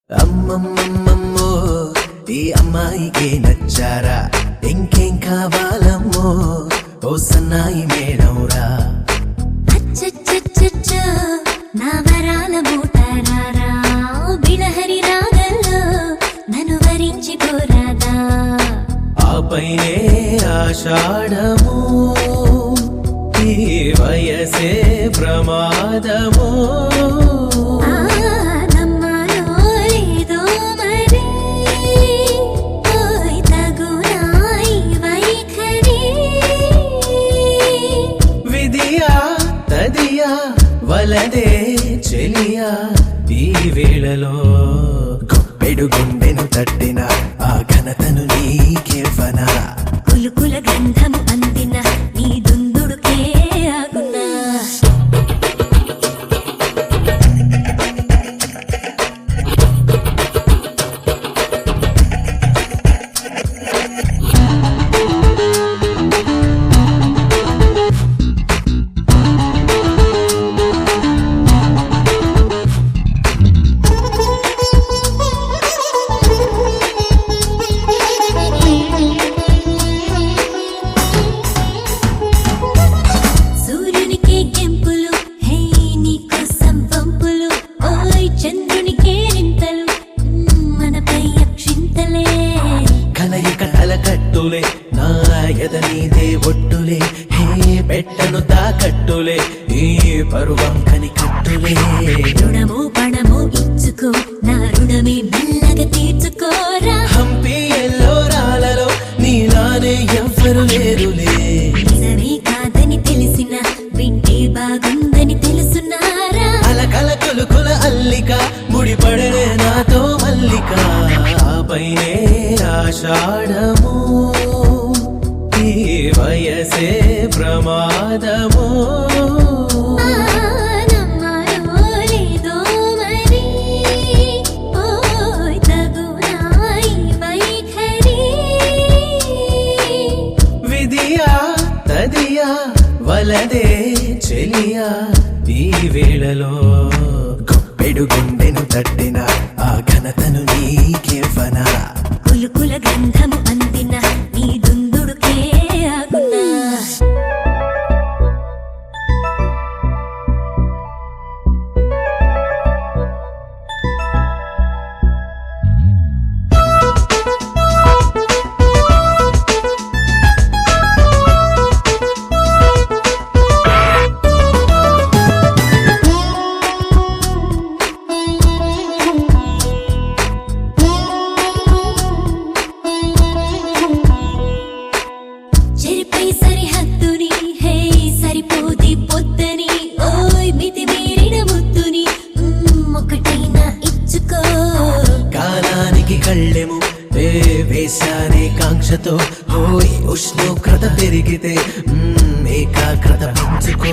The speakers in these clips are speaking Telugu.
అమ్మమ్మమ్మమ్మో ఈ అమ్మాయికే నచ్చారా ఇంకేం కావాలమ్మో ఓ సన్నాయి మేడంరా అచ్చచ్చచ్చచ్చో నా వరాల మూటారారా బిలహరి రాగల్లో నన్ను వరించి పోరాదా ఆపైనే ఆషాఢము ఈ వయసే ప్రమాదము వలదే చెలియా ఈ వేళలో గొప్పెడు గుండెను తట్టిన ఆ ఘనతను నీకేవనా కులుకుల గంధము అందిన నీ దుందుడుకే ఆగునా నా ఎదనీదే ఒట్టులే హే పెట్టను తాకట్టులే ఈ పరువం కని కట్టులే రుణము పణము ఇచ్చుకో నా రుణమే మెల్లగా తీర్చుకోరా హంపి ఎల్లోరాలలో నీలానే ఎవ్వరు లేరులే నిజమే కాదని తెలిసిన వింటే బాగుందని తెలుసున్నారా అలకల కొలుకుల అల్లిక ముడిపడనే నాతో మల్లిక ఆపైనే ఆషాఢము ఈ వయసే ప్రమాదము విధియా తదియా వలదే చెలియా ఈ వేళలో గొప్పెడు గుండెను తట్టిన ఆ ఘనతను నీకేవనా కులుకుల గంధము అందిన నీ దుందుడుకే ఆగునా కళ్ళెము వేశానే కాంక్షతో హోయ్ ఉష్ణోగ్రత పెరిగితే ఏకాగ్రత పెంచుకో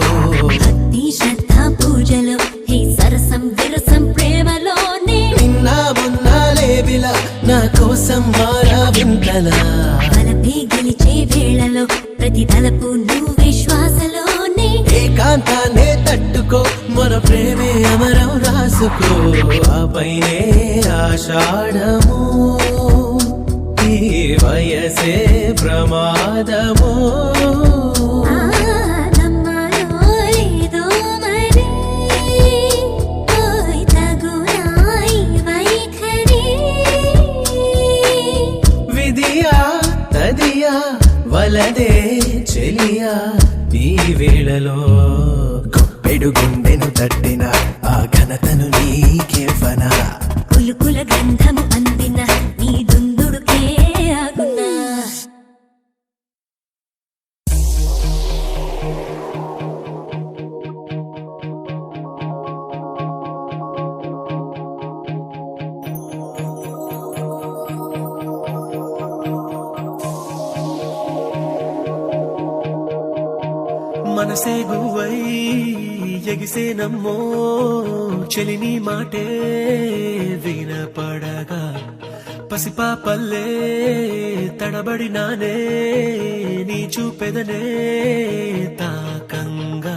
భక్తి శ్రద్ధ పూజలో హే సరసం విరసం ప్రేమలోనే నిన్న మొన్న లేవిలా నా కోసం మారా వింతలా బలపే గెలిచే వేళలో ప్రతి తలపు నువ్వే శ్వాసలోనే ఏకాంతాన్నే తట్టుకో మన ప్రేమే అమరం రాసుకో ఆపైనే ఆషాఢము ఈ వయసే ప్రమాదము విధియా తదియా వలదే చెలియా ఈ వేళలో గొప్పెడు గుండెను తట్టిన ఆ ఘనతను నీకేవనా మనసే గువై ఎగిసే నమ్మో చెలిని మాటే వినపడగా పసిపాపల్లే తడబడినానే నీ చూపెదనే తాకంగా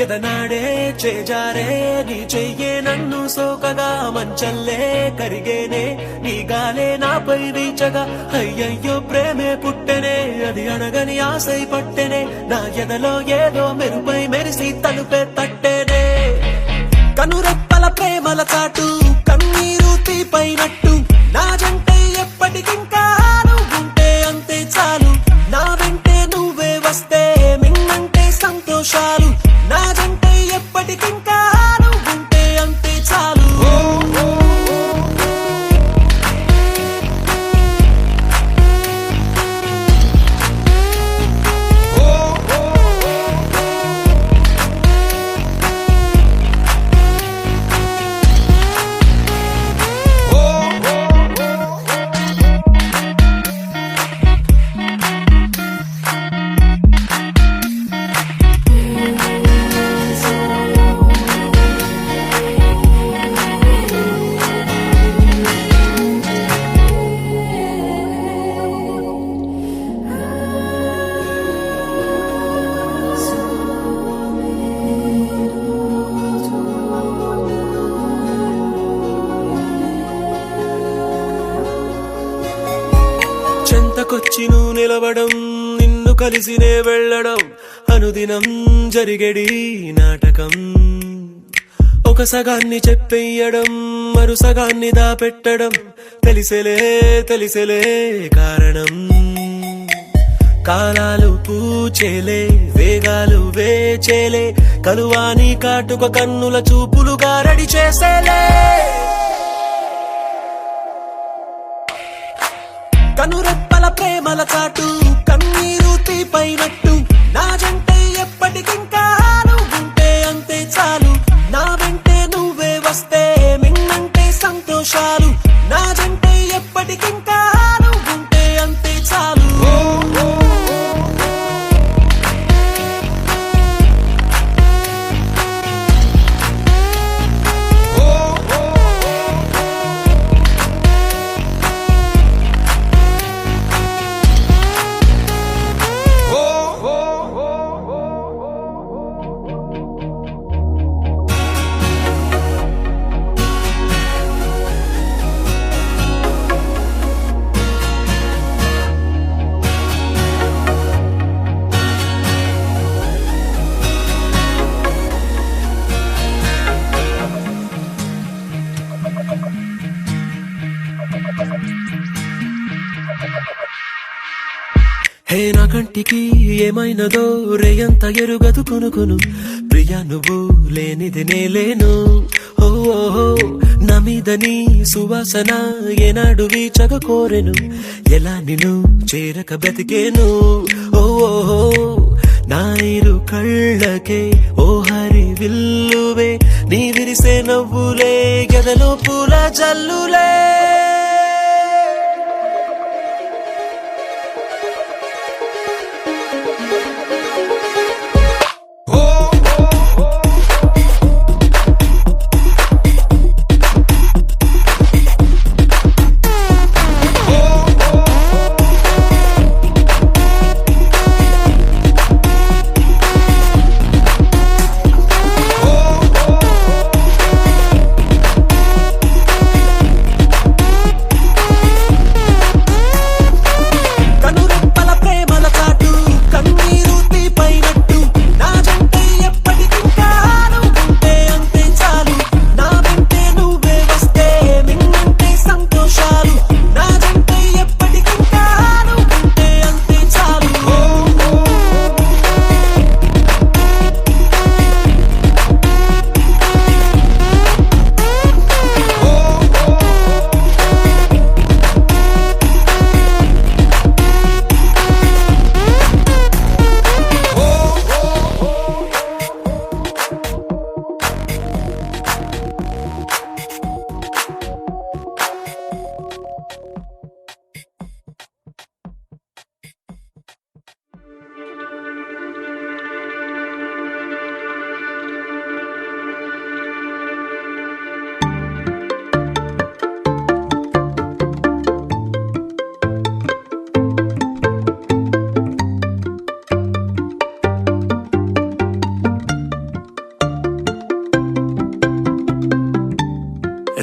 ఎదనాడే చేజారే నీ చెయ్యే నన్ను సోకగా మంచల్లే కరిగేనే నీ గాలే నాపై వీచగా అయ్యయ్యో ప్రేమే పుట్టెనే అది అనగని ఆశై పట్టెనే నా ఎదలో ఏదో మెరుపై మెరిసి తలుపే తట్టేనే కనురెప్పల ప్రేమల చాటు కన్నీరు తీపైనట్టు నా జంటే ఎప్పటికింకా నువ్వుంటే అంతే చాలు నా వెంటే నువ్వే వస్తే మిన్నంటే సంతోషాలు నా జంటే ఎప్పటికింకా నువ్వుంటే అంతే చాలు చెంతకొచ్చి నువ్వు నిలవడం నిన్ను కలిసినే వెళ్ళడం అనుదినం జరిగేడి నాటకం ఒక సగాన్ని చెప్పెయ్యడం మరు సగాన్ని దాపెట్టడం తెలిసెలే కారణం కాలాలు పూచేలే వేగాలు వేచేలే కలువాని కాటుక కన్నుల చూపులుగా రెడీ చేసేలే కనురెప్పల ప్రేమల చాటు కన్నీరు తీపైనట్టు నా జంటే ఎప్పటికింకా నువ్వుంటే అంతే చాలు నా వెంటే నువ్వే వస్తే మిన్నంటే సంతోషాలు నా జంటే ఎప్పటికింకా నువ్వుంటే అంతే చాలు హే నా కంటికి ఏమైనదో రేయంత ఎరుగదు కొనుకొను ప్రియా నువ్వు లేనిది నేలేను ఓ నా మీద నీ సువాసన ఏనాడు వీచగ కోరెను ఎలా నిన్ను చేరక బ్రతికేను ఓ నా ఇరు కళ్ళకే ఓ హరి విల్లువే నీ విరిసే నవ్వులే గదలో పూల జల్లులే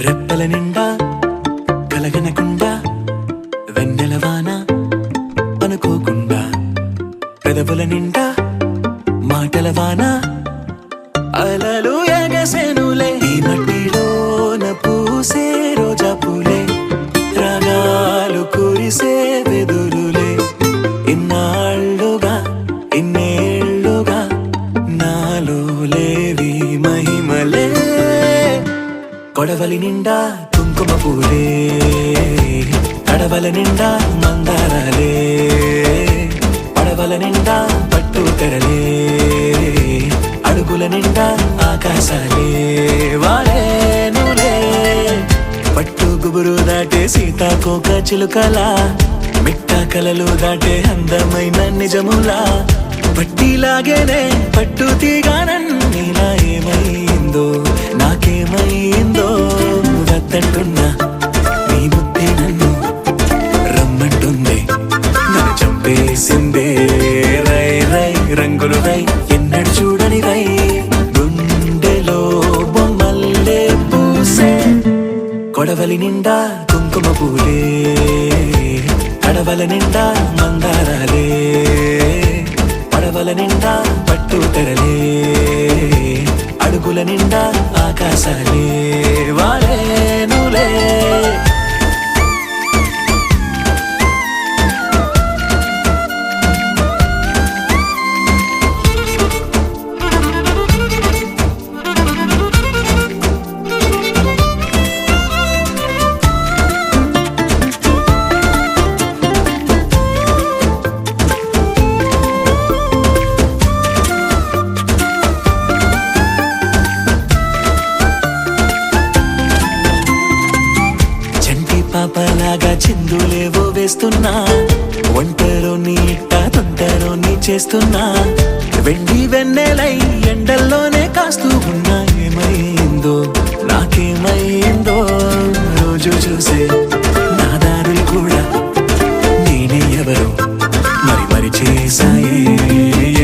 రెప్పల నిండా కలగనకుండా వెన్నెలవాన అనుకోకుండా పెదవుల నిండా మాటల వాన అలలు ఎగసెనులే ఈ మట్టిలోన పూసే రోజా పూలే రాగాలు కురిసే వెదురులే ఇన్నాళ్ళుగా ఇన్నేళ్ళుగా నాలో లేవి మహిమలే కొడవలి నిండా కుంకుమ పూలే కడవల నిండా మందారాలే పడవల నిండా పట్టు తెరలే అడుగుల నిండా ఆకాశాలే వాలేనులే పట్టు గుబురు దాటే సీతాకోక చిలుకలా మిట్ట కలలు దాటే అందమైన నిజములా పట్టిలాగేనే పట్టు తీగానన్నీలా ఏమైందో నాకేమైందో వద్దంటున్నా నీ బుద్ధి నన్ను రమ్మంటుంది నన్ను చంపేసిందే రై రై రంగులు రై ఎన్నడు చూడని రై గుండెలో బొమ్మల్లే పూసే కొడవలి నిండా కుంకుమ పూలే కడవల నిండా మందారాలే పడవల నిండా పట్టు తెరలే అడుగుల నిండా ఆకాశాలే వాలేనులే పాపలాగా చిందులేవో వేస్తున్నా ఒంటరో నీ ఇట్ట తొంటరో నీ చేస్తున్నా వెండి వెన్నెలై ఎండల్లోనే కాస్తూ ఉన్నా ఏమైందో నాకేమైందో రోజు చూసే నా దారులు కూడా నేనే ఎవరో మరి మరి చేశాయే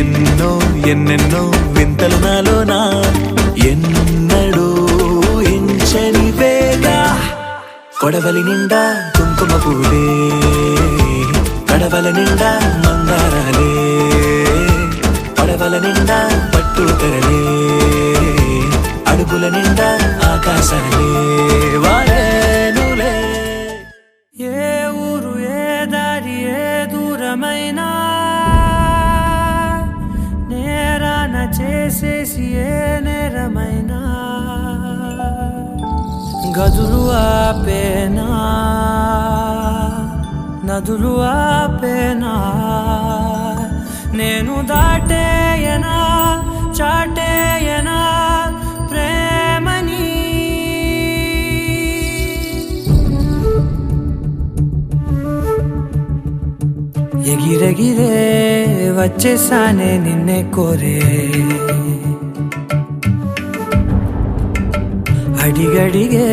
ఎన్నో ఎన్నెన్నో వింతలు నాలోనా ఎన్నడూ ఎంచని వేగా కొడవలి నిండా కుంకుమ పూలే కడవల నిండా మందారాలే పడవల నిండా పట్టు తెరలే అడుగుల నిండా ఆకాశాలే వాలేనులే ఏ ఊరు ఏ దారి ఏ దూరమైనా నేరాన చేసేసి ఏ నేరమైనా గదులు ఆపేనా నదులు ఆపేనా నేను దాటేయనా చాటేయనా ప్రేమని ఎగిరెగిరే వచ్చేసానే నిన్నే కోరే అడిగడిగే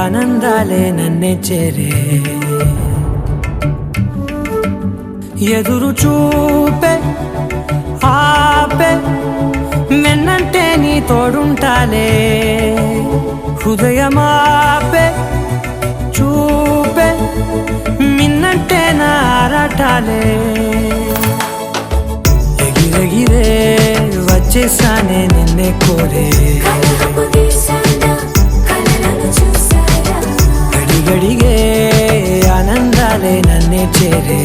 ఆనందాలే నన్నే చేరే ఎదురు చూపే ఆపే మెన్నంటే నీ తోడుంటాలే హృదయమాపే చూపే మిన్నంటే నా ఆరాటాలే ఎగిరెగిరే వచ్చేసానే నిన్నే కోరే గడిగే ఆనందాలే నన్నే చేరే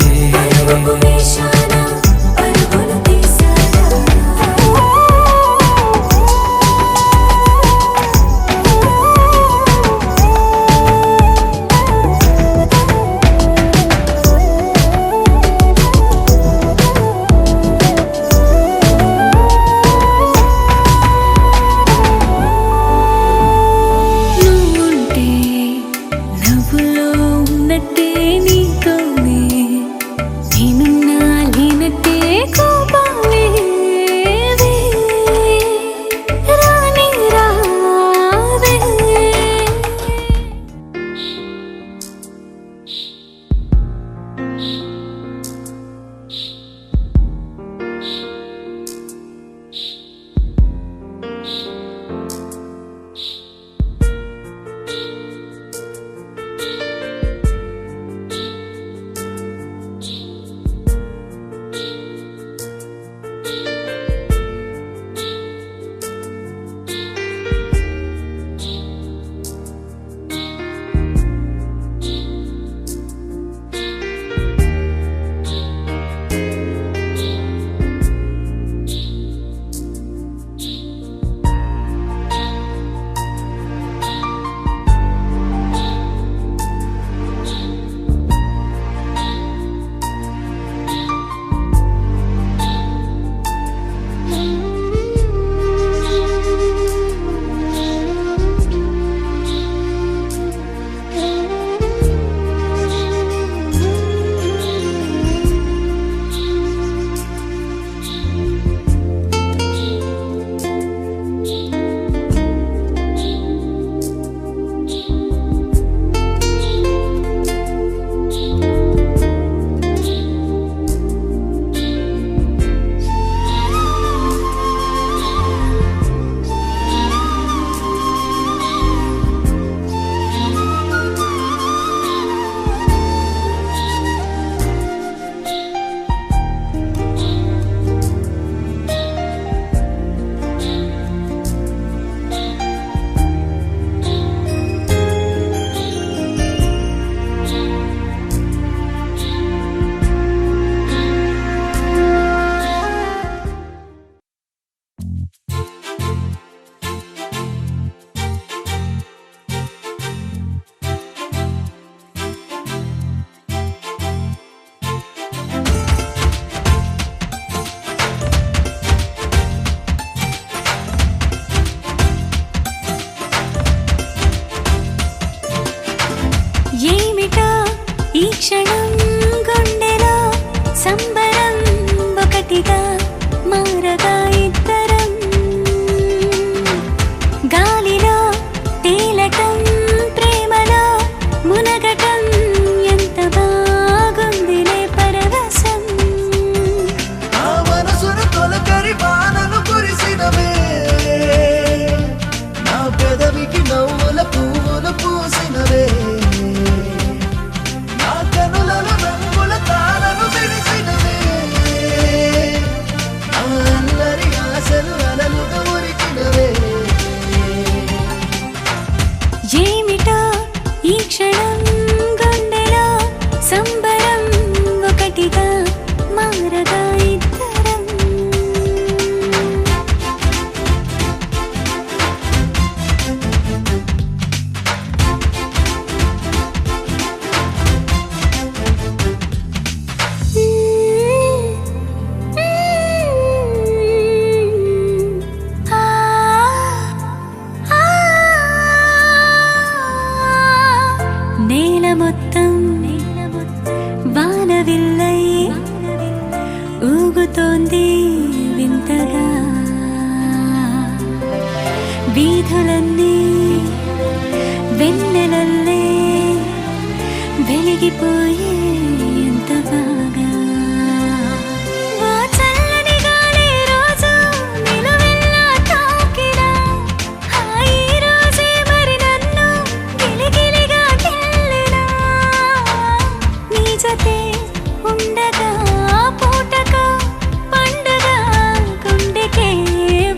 ఏమిటో ఈ క్షణం గుండెలో సంబరం ఒకటిగా మారగా ఇద్దరం నేల మొత్తం వానవిల్లై ఊగుతోంది వింతగా వీధులన్నీ వెన్నెలల్లే వెలిగిపోయే ఎంత బాగా ఓ చల్లని గాలి రోజు నిలువెల్లా తాకినా ఈ రోజే మరి నన్ను గిలిగిలిగా గిల్లినా నీ జతే ఉండగా పూటకు పండుగ గుండెకే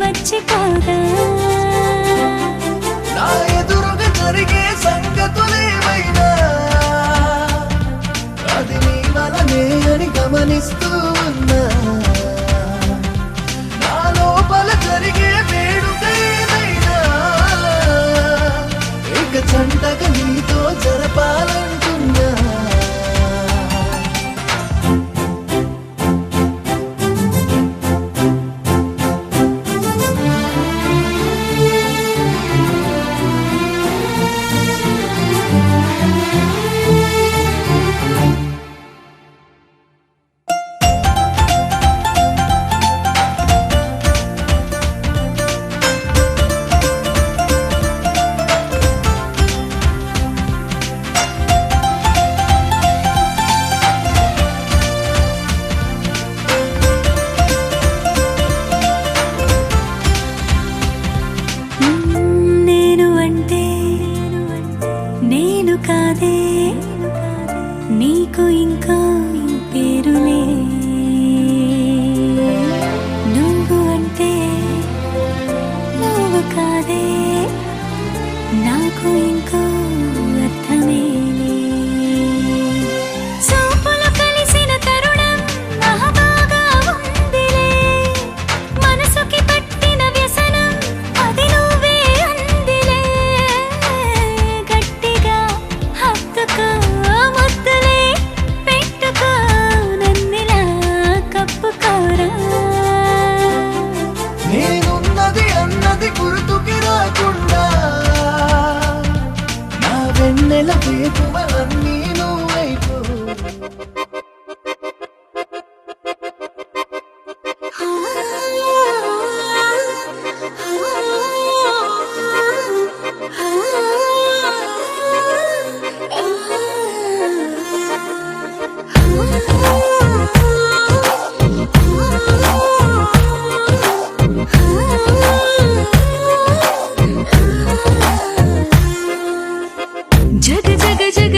వచ్చిపోదా నా ఎదురుగా జరిగే సంగతులేమైనా అది నీ వలనే అని గమనిస్తూ ఉన్నా నా లోపల జరిగే వేడుకైనా ఇక జంటగా నీతో జరపాలంటున్నా నేను అంటే నేను కాదే నీకు ఇంకా పేరులే నువ్వు అంటే నువ్వు కాదే నాకు ఇంకో అర్థమేలే చూపులు కలిసిన తరుణం మహాబాగా ఉందిలే మనసుకి పట్టిన వ్యసనం అది నువ్వే అందిలే గట్టిగా హత్తుకో ముద్దులే పెట్టుకో నన్నిలా కప్పుకోరా నేనున్నది అన్నది గుర్తుకి రాకుండా నా వెన్నెల వేపువలన్నీ నువ్వైపో జగ జగ జగ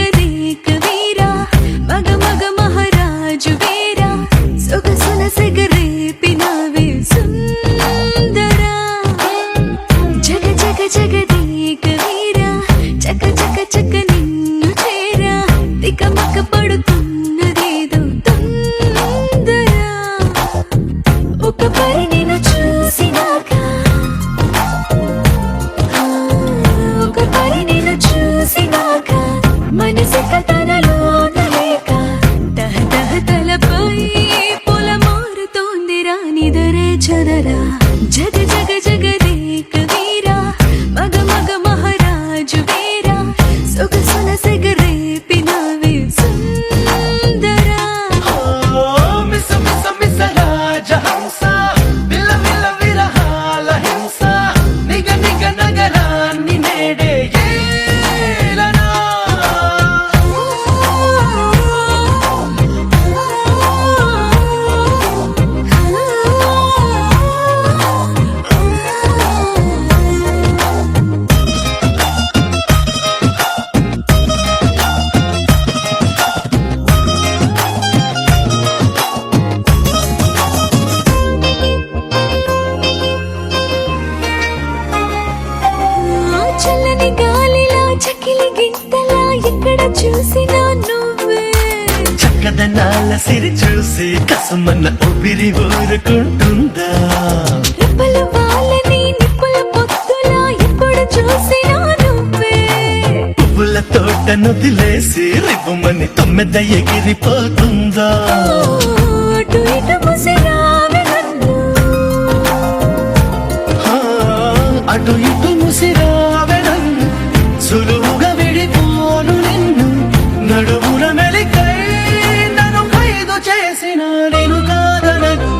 చూసినా నువ్వే చక్కదనాల సిరి చూసి కసమన్న ఊపిరి ఊరుకుంటుందా రెప్పల వాళ్ళని నిప్పుల పొత్తులా ఎప్పుడు చూసినా నువ్వే పువ్వుల తోట నుదిలేసి రివ్వుమని తొమ్మెద ఎగిరిపోతుందా అటు ఇటు ముసిరావే నన్ను అటు ఇటు ముసిరావే నన్ను సులువుగా విడిపోను నిన్ను నడుమున మెలికై నన్ను ఖైదు చేసిన నేను కాదనను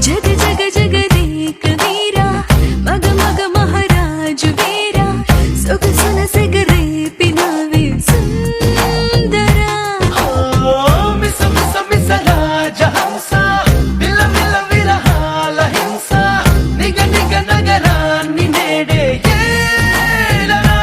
జగ జగ జగదేక వీరా మగ మగ మహారాజు వీరా సొగసున సెగరేపినవే సుందరా మిస మిస మిస రాజహంస మిల మిల విరహాల హింస నిగ నిగ నగరాన్ని నేడే ఏలరా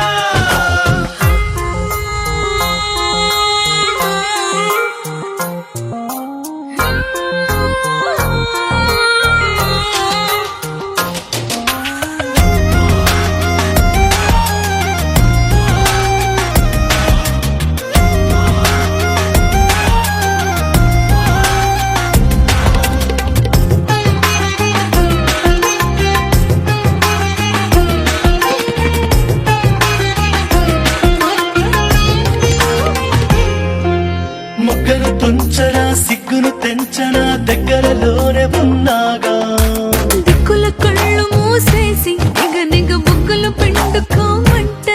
మొగ్గను తుంచరా సిగ్గును తెంచనా దగ్గరలోనే ఉన్నాగా దిక్కుల కళ్ళు మూసేసి నిగ నిగ బుగ్గలు పిండుకోమంట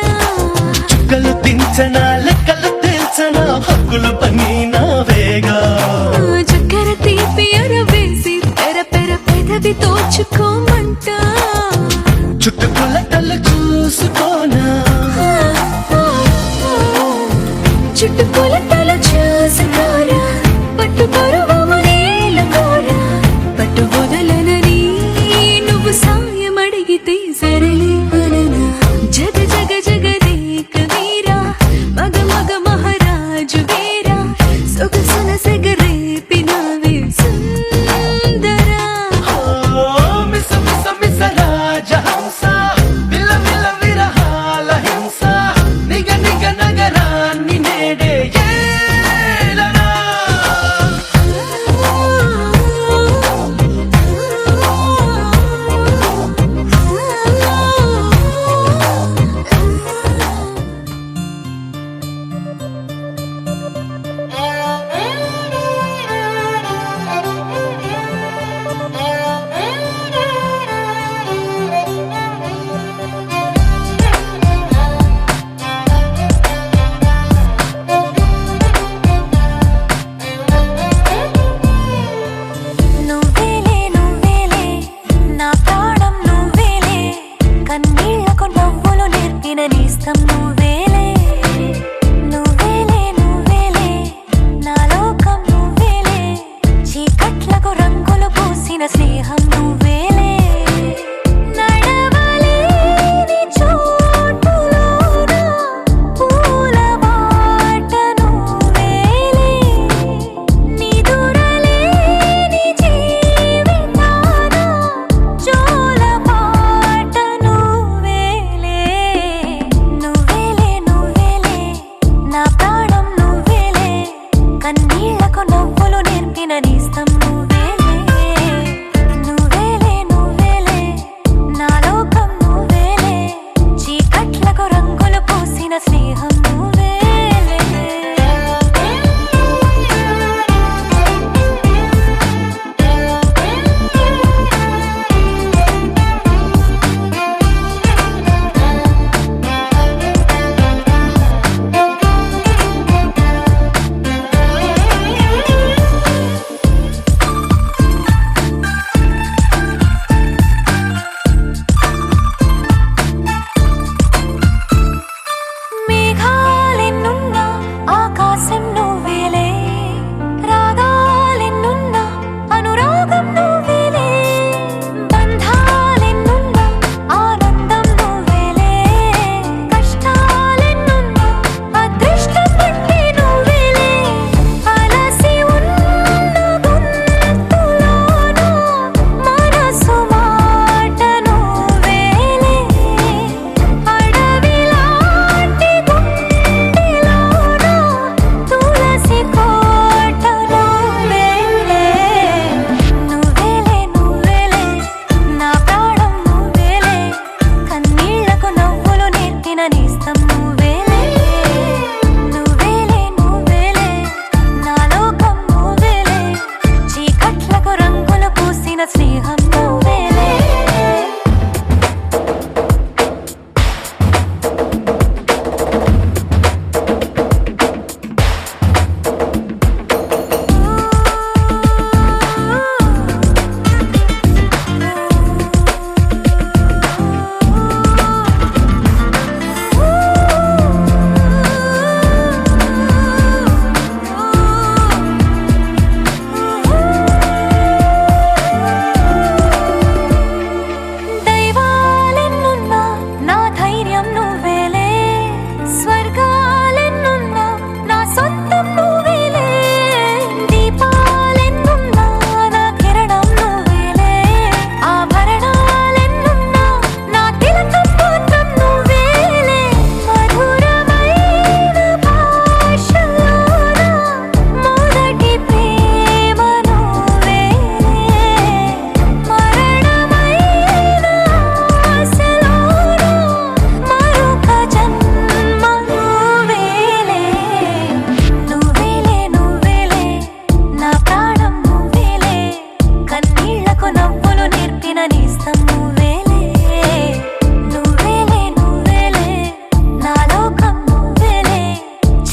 చుక్కలు తించనా లెక్కలు తేల్చనా హక్కులు పని నావేగా చక్కెర తీపి అరవేసి పెర పెర పెదవి తోచుకోమంట చుట్టుకొలతలు చూసుకోనా చుట్టుకొలతలు చూసుకోరా పట్టు పరువము నేలకోరా పట్టు వదలనని నువ్వు సాయం అడిగితే సరళి అననా జగ జగ జగదేక వీరా మగ మగ మహారాజు వీరా సొగసున సెగరేపినవే సుందరా మిస మిస మిస రాజహంస మిల మిల విరహాల హింస నిగ నిగ నగరాన్ని నేడే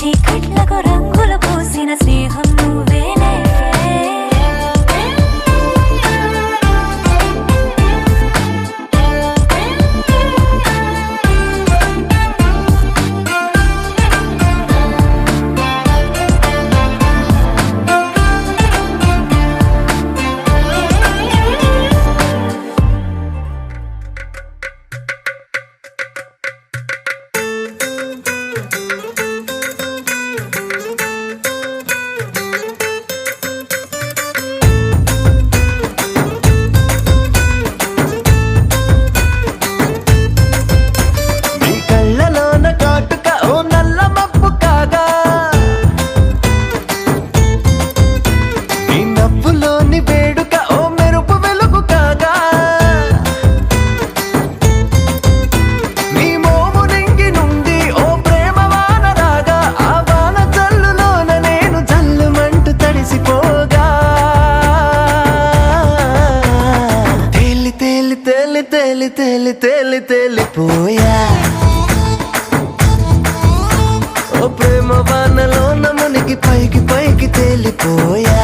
చీకట్లకు రంగులు పూసిన స్నేహం నువ్వేలే తేలిపోయా ఓ ప్రేమ వానలో నమునికి పైకి పైకి తేలిపోయా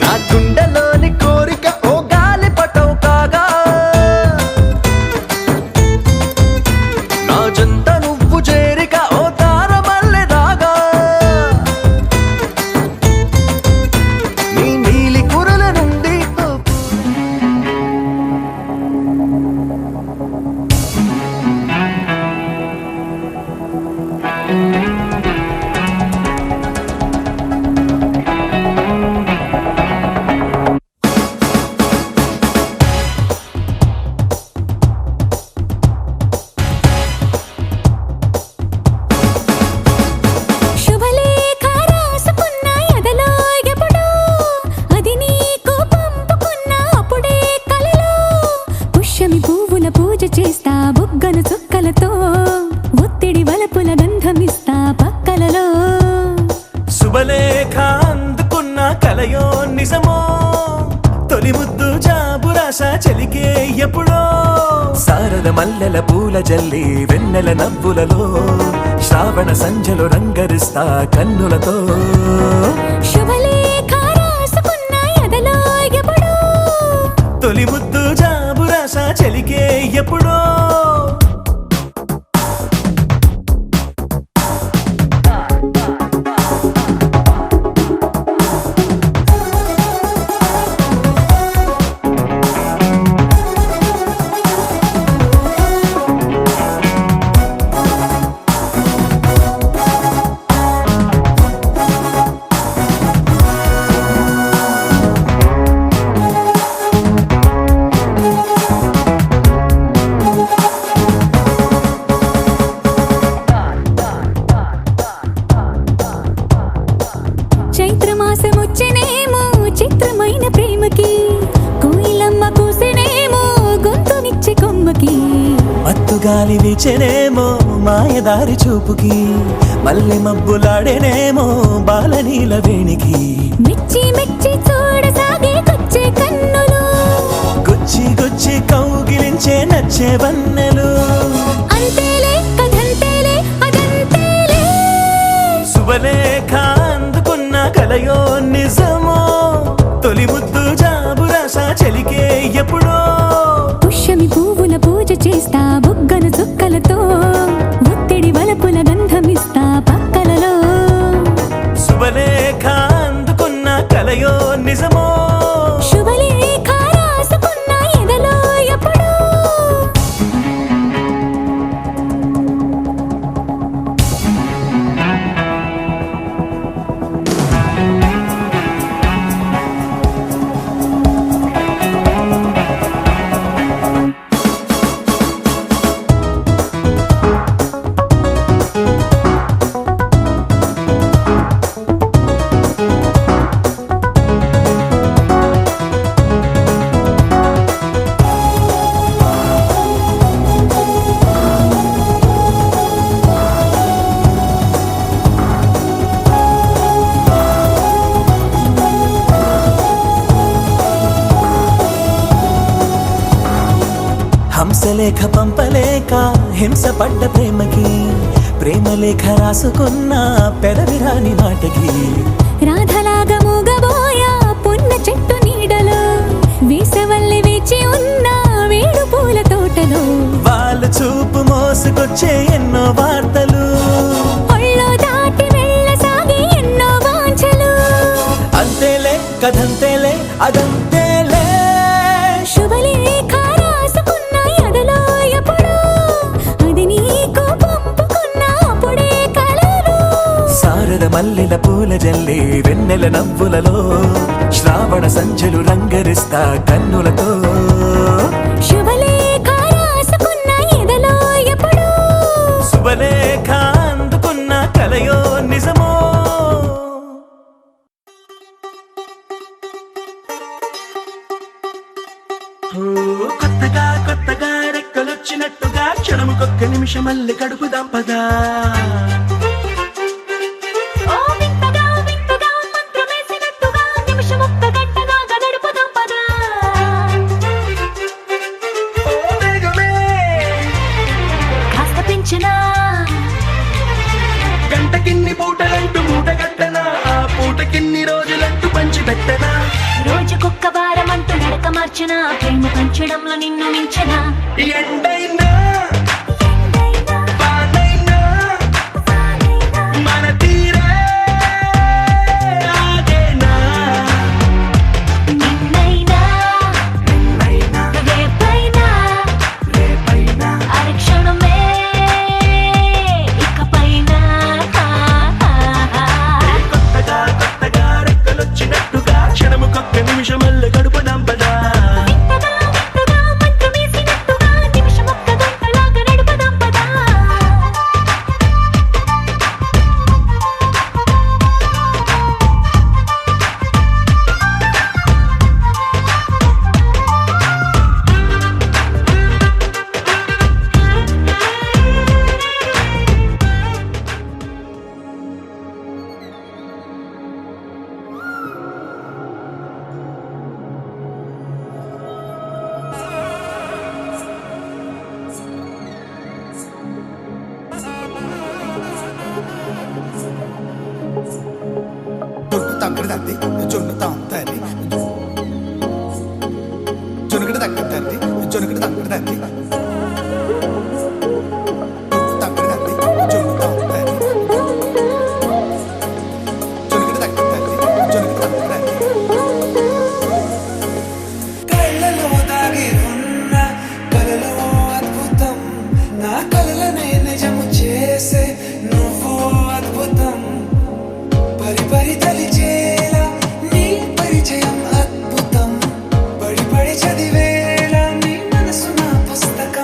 నా గుండెలోని కోరిక ఓ గాలి పటం కాగా నా జంట నువ్వు చేరిక ఓ తారమల్లె రాగా నీ నీలి కురల నుండి శుభలేఖ రాసుకున్న ఎదలో ఎప్పుడో అది నీకు పంపుకున్న అప్పుడే కలలో పుష్యమి పువ్వుల పూజ చేస్తా బుగ్గన చుక్కలతో ఒత్తిడి వలపుల గంధమిస్తా పక్కలలో శుభలేఖ అందుకున్న కలయో నిజమో తొలి ముద్దు జాబురాస చెలికే ఎప్పుడో సారద మల్లెల పూల జల్లి వెన్నెల నవ్వులలో శ్రావణ సంధ్యలో రంగరిస్తా కన్నులతో శుభలేఖ రాసుకున్న ఎదలో ఎప్పుడో తొలి ముద్దు జాబురాస చెలికే ఎప్పుడో చైత్రమాసమొచ్చెనేమో చిత్రమైన ప్రేమకి కోయిలమ్మ కూసెనేమో గొంతునిచ్చే కొమ్మకి మత్తుగాలి వీచెనేమో మాయదారి చూపుకి మల్లె మబ్బులాడేనేమో బాలనీల వేణికి మెచ్చి మెచ్చి చూడసాగే కొచ్చే కన్నులు గుచ్చి గుచ్చి కౌగిలించే నచ్చే వన్నెలు అంతేలే కథంతేలే అదంతేలే శుభలేఖ అందుకున్న కలయో నిజమో తొలి ముద్దు జాబురాస చెలికే ఎప్పుడో పుష్యమి పువ్వుల పూజ చేస్తా బుగ్గన చుక్కలతో ఒత్తిడి వలపుల గంధమిస్తా పక్కలలో శుభలేఖ అందుకున్న కలయో నిజమో శుభలేఖ రాసుకున్న ఎదలో ఎప్పుడో లేఖ పంపలేక హింసపడ్డ ప్రేమకి ప్రేమ లేఖ రాసుకున్న పెదవిరాని మాటకి రాధలాగా మూగబోయా పున్న చెట్టు నీడలో వీసవల్లి వేచి ఉన్న వేడు పూల తోటలో వాళ్ళు చూపు మోసుకొచ్చే ఎన్నో వార్తలు ఒళ్ళో దాటి వెళ్ళసాగి ఎన్నో వాంఛలు అంతేలే కథంతేలే అదంతేలే శుభలేఖ రాసుకున్న ఎదలో ఎప్పుడో అది నీకు పంపుకున్న అప్పుడే కలలు శారద మల్లెల పూల జల్లి వెన్నెల నవ్వులలో శ్రావణ సంచెలు రంగరిస్తా కన్నులతో శుభలేఖ రాసుకున్న ఎదలో ఎప్పుడో శుభలేఖ అందుకున్న కలయో నిజమో కొత్తగా కొత్తగా రెక్కలొచ్చినట్టుగా క్షణముకొక్క నిమిషం మళ్ళీ గడుపుదాం పదా ఓ వింతగా వింతగా మంత్రమేసినట్టుగా నిమిషమొక్క గంటగా గడుపుదాం పదా కాస్త పెంచినా గంటకిన్ని పూటలంటూ మూటగట్టనా ఆ పూటకిన్ని రోజులంటూ పంచి పెట్టనా రోజుకొక్క వారం అంటూ నడక మార్చిన ప్రేమ పంచడంలో నిన్ను మించిన ఎండైనా వానైనా మన తీరే ఆగేనా నిన్నైనా రేపైనా అరక్షణమే ఇకపైన కొత్తగా కొత్తగా రెక్కలొచ్చినట్టుగా క్షణముకొక్క నిమిషం మళ్ళీ గడుపుదాం పదా వింతగా వింతగా మంత్రమేసినట్టుగా నిమిషమొక్క గంటలాగా నడుపుదాం పదా జొన్ను తగ్గడి జొన్ను తాంతరి జొనుగడ తగ్గడి జొనుగడ తగ్గడి తగ్గడి జొన్ను తాంతరి జొనుగడ తగ్గడి జొనుగడ తగ్గడి కళ్ళలో దాగి ఉన్న కలలో అద్భుతం నా కలలనే నిజము చేసే నువ్వు అద్భుతం పరి పరి తలిచేలా నీ పరిచయం అద్భుతం పడి పడి చదివేలా నీ మనసు నా పుస్తకం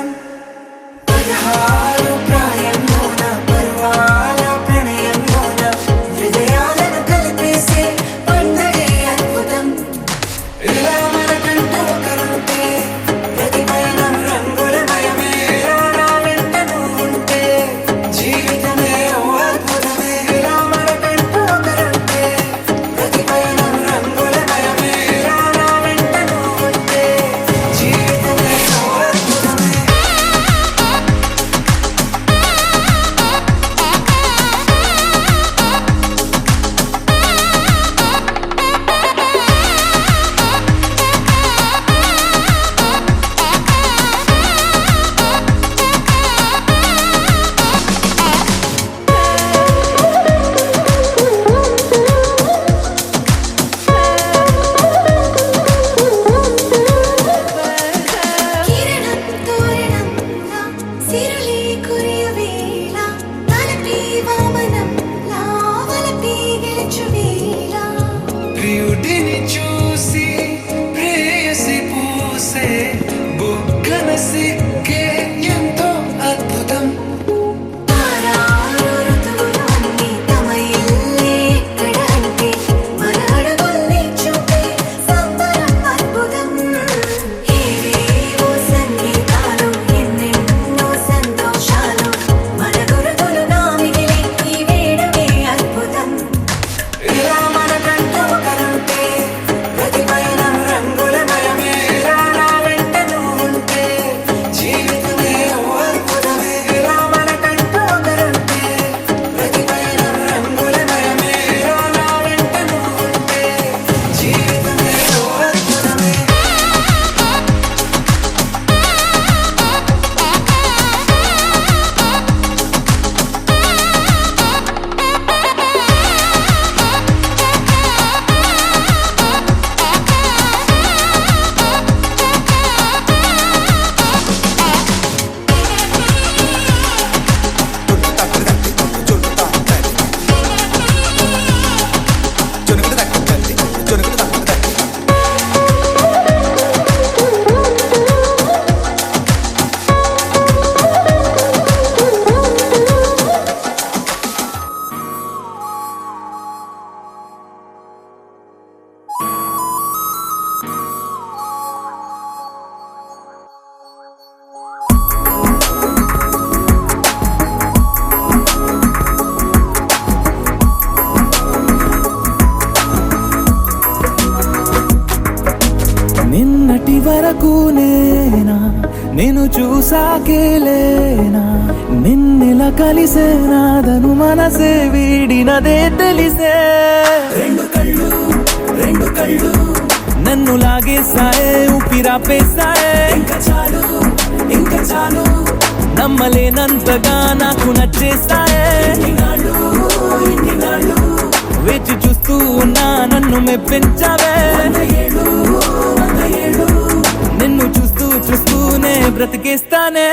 సాకేలేనా నిన్నెలా కలిసేనాదను మనసే వీడినదే తెలిసే రెండు కళ్ళు నన్ను లాగేసాయే ఊపిరాపేసాయే ఇంకా చాలు నమ్మలేనంతగా నాకు నచ్చేసాయే వేచి చూస్తూ ఉన్నా నన్ను మెప్పించావే నిన్ను చూస్తూ చూస్తూనే బ్రతికేస్తానే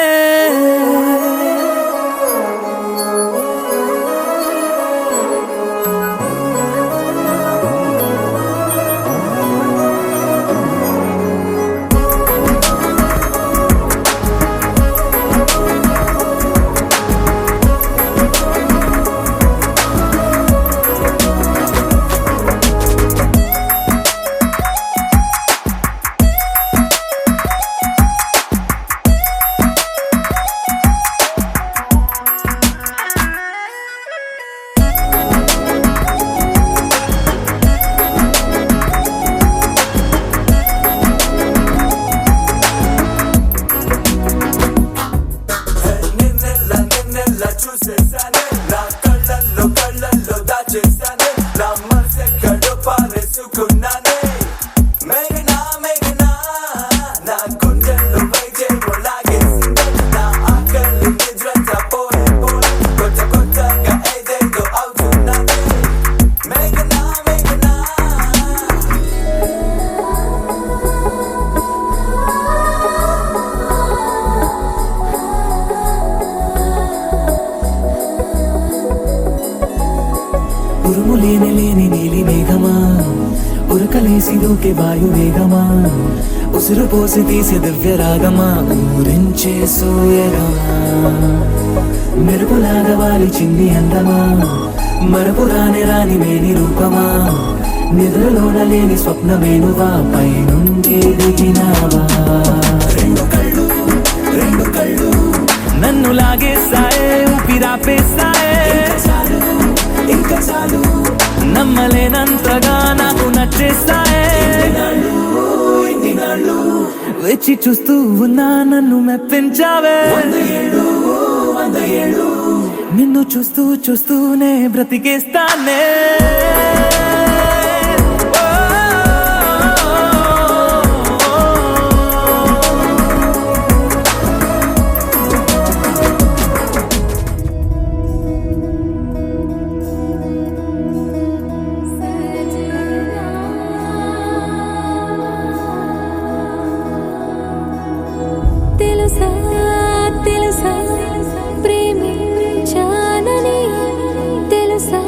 నిన్నెల్లా చూసేసానే నా కళ్ళల్లో దాచేసానే నా మనసెక్కడో పారేసుకున్నానే మేఘనా నా గుండెల్లో వైద్యం లాగేసిందే నా ఆకలి నిద్రంతా పోయే కొత్తగా ఏదేదో అవుతున్నానే మేఘనా ఉరుము లేని నీలి మేఘమా ఉరకలేసి దూకే వాయు వేగమా ఉసురు పోసి తీసే దివ్య రాగమా ఊరించే సూయగమా మెరుపులాగా వాలి చింది అందమా మరపు రాని మేని రూపమా నిద్రలోన లేని స్వప్నమేనువా పై నుండి దిగినావా రెండు కళ్ళు నన్ను లాగేసాయే ఊపిరాపేసాయే ఇంకా చాలు నమ్మలేనంతగా నాకు నచ్చేసాయే వేచి చూస్తూ ఉన్నా నన్ను మెప్పించావే నిన్ను చూస్తూ చూస్తూనే బ్రతికేస్తానే తెలుసా ప్రేమించానని తెలుసా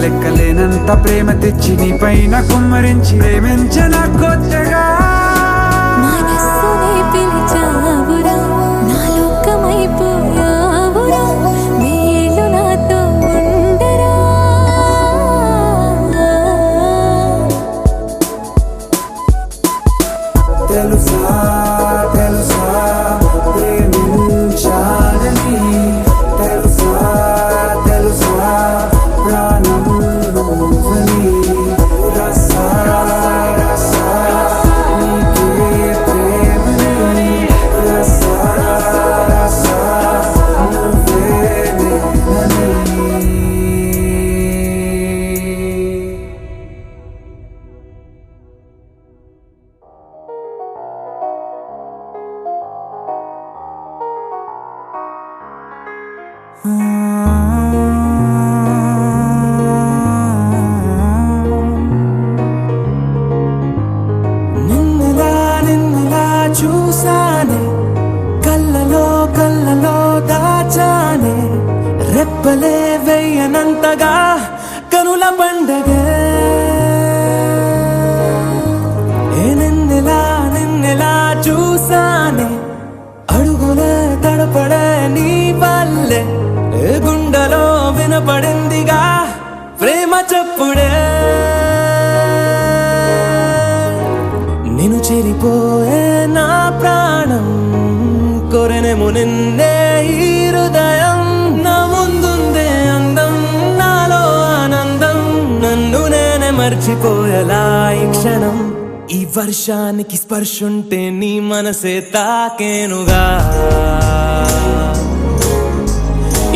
లెక్కలేనంత ప్రేమ తెచ్చి నీ పైన కుమ్మరించి ప్రేమించిన కొత్తగా మనస్సునే పిలిచావురా నా లోకమైపోయావురా వేళ్ళు నాతో ఉండరా తెలుసా తెలుసా ప్రేమించాలని తెలుసా తెలుసా ప్రాణం నువ్వని రసా రసా నీకే ప్రేమని రసా రసా నువ్వే నేనని నిన్నులా చూసానే కళ్ళలో దాచానే రెప్పలే వెయ్యనంతగా కనుల పండగే నిన్నెలా చూసానే అడుగులే తడపడే నీ వల్లే గుండెలో వినపడిందిగా ప్రేమ చెప్పుడే నిన్ను చెరిపోయే నా ప్రాణం కొరెనేమో నిన్నే ఈ హృదయం నా ముందుందే అందం నాలో ఆనందం నన్ను నేనే మర్చిపోయేలా ఈ క్షణం ఈ వర్షానికి స్పర్శుంటే నీ మనసే తాకేనుగా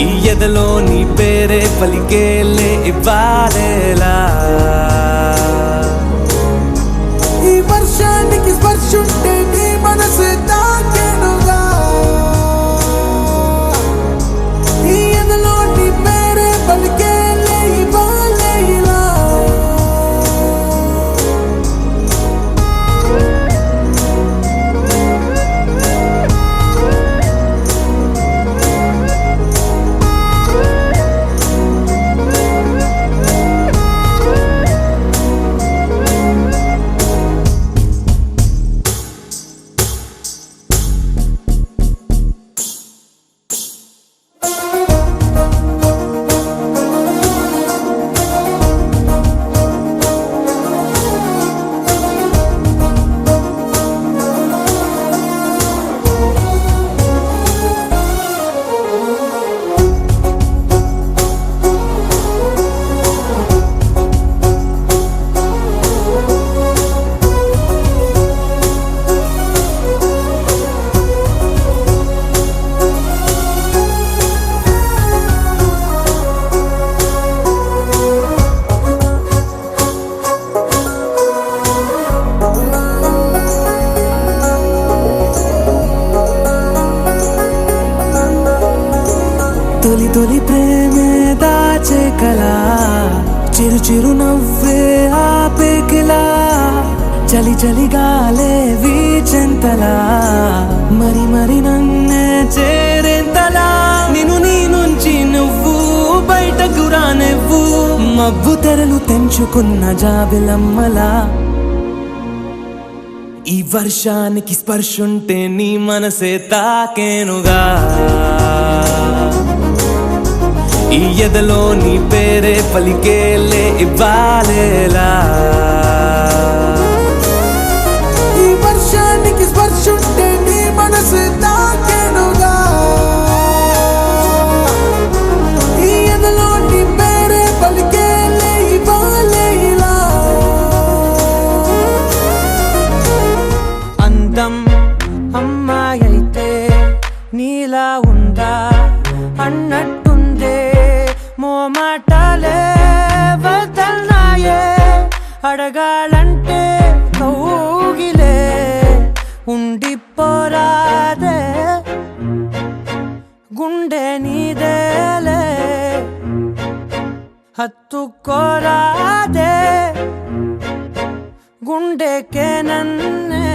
ఈ ఎదలో నీ పేరే పలికేలే ఇవ్వాలేలా ఈ వర్షానికి స్పర్శుంటే నీ మనసు తాకెనుగా ఈ ఎదలో నీ పేరే పలికేలే ఇవ్వాలే ఇలా తొలి ప్రేమే దాచే కలా చిరు నవ్వే ఆపేకిలా చలి గాలే వీచెంతలా మరి నన్నే చేరేంతలా నిన్ను నీ నుంచి నువ్వు బయటకు రానివ్వు మబ్బు తెరలు తెంచుకున్న జాబిలమ్మలా ఈ వర్షానికి స్పర్శుంటే నీ మనసే తాకేనుగా ఈ ఎదలో నీ పేరే పలికేలే ఇవ్వాలేలా ఈ వర్షానికి స్పర్శుంటే నీ మనసు తాకెనుగా ఈ ఎదలో నీ పేరే పలికేలే ఇవ్వాలే ఇలా అందం అమ్మాయి అయితే నీలా ఉందా అన్నట్టుందే మోమాటాలే వదల్నాయే అడగాలంటే కౌగిలే ఉండిపోరాదే గుండె నీదేలే హత్తుకోరాదే గుండెకే నన్నే